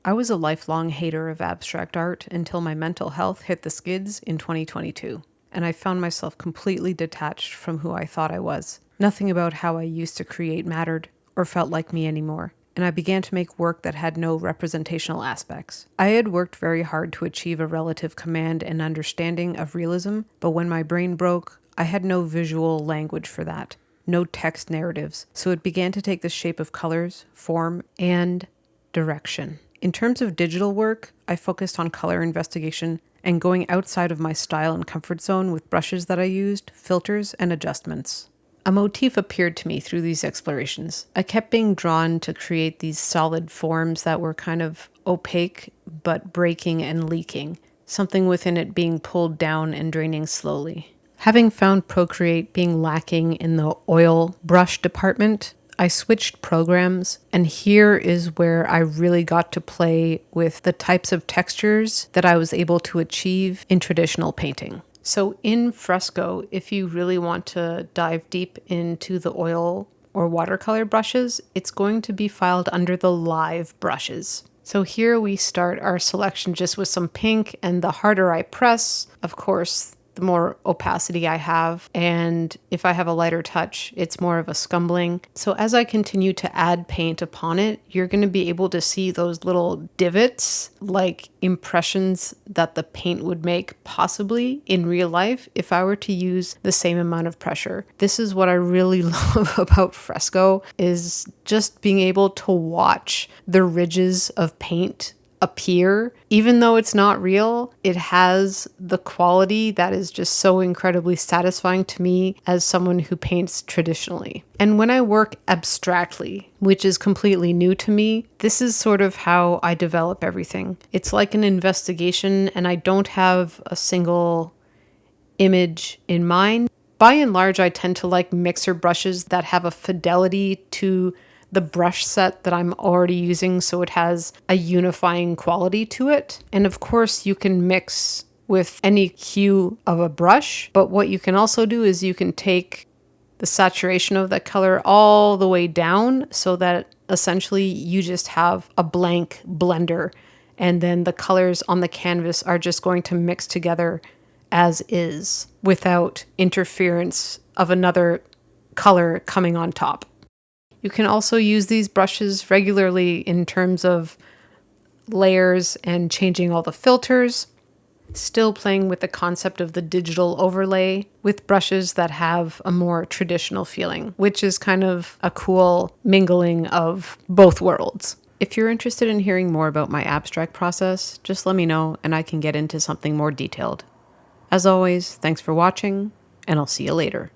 I was a lifelong hater of abstract art until my mental health hit the skids in 2022, and I found myself completely detached from who I thought I was. Nothing about how I used to create mattered or felt like me anymore, and I began to make work that had no representational aspects. I had worked very hard to achieve a relative command and understanding of realism, but when my brain broke, I had no visual language for that, no text narratives, so it began to take the shape of colors, form, and direction. In terms of digital work, I focused on color investigation and going outside of my style and comfort zone with brushes that I used, filters, and adjustments. A motif appeared to me through these explorations. I kept being drawn to create these solid forms that were kind of opaque, but breaking and leaking, something within it being pulled down and draining slowly. Having found Procreate being lacking in the oil brush department, I switched programs, and here is where I really got to play with the types of textures that I was able to achieve in traditional painting. So in Fresco, if you really want to dive deep into the oil or watercolor brushes, it's going to be filed under the live brushes. So here we start our selection just with some pink, and the harder I press, of course, the more opacity I have, and if I have a lighter touch, it's more of a scumbling. So as I continue to add paint upon it, you're going to be able to see those little divots, like impressions that the paint would make possibly in real life if I were to use the same amount of pressure. This is what I really love about Fresco, is just being able to watch the ridges of paint appear. Even though it's not real, it has the quality that is just so incredibly satisfying to me as someone who paints traditionally. And when I work abstractly, which is completely new to me, this is sort of how I develop everything. It's like an investigation, and I don't have a single image in mind. By and large, I tend to like mixer brushes that have a fidelity to the brush set that I'm already using, so it has a unifying quality to it. And of course, you can mix with any hue of a brush, but what you can also do is you can take the saturation of that color all the way down so that essentially you just have a blank blender, and then the colors on the canvas are just going to mix together as is without interference of another color coming on top. You can also use these brushes regularly in terms of layers and changing all the filters, still playing with the concept of the digital overlay with brushes that have a more traditional feeling, which is kind of a cool mingling of both worlds. If you're interested in hearing more about my abstract process, just let me know and I can get into something more detailed. As always, thanks for watching, and I'll see you later.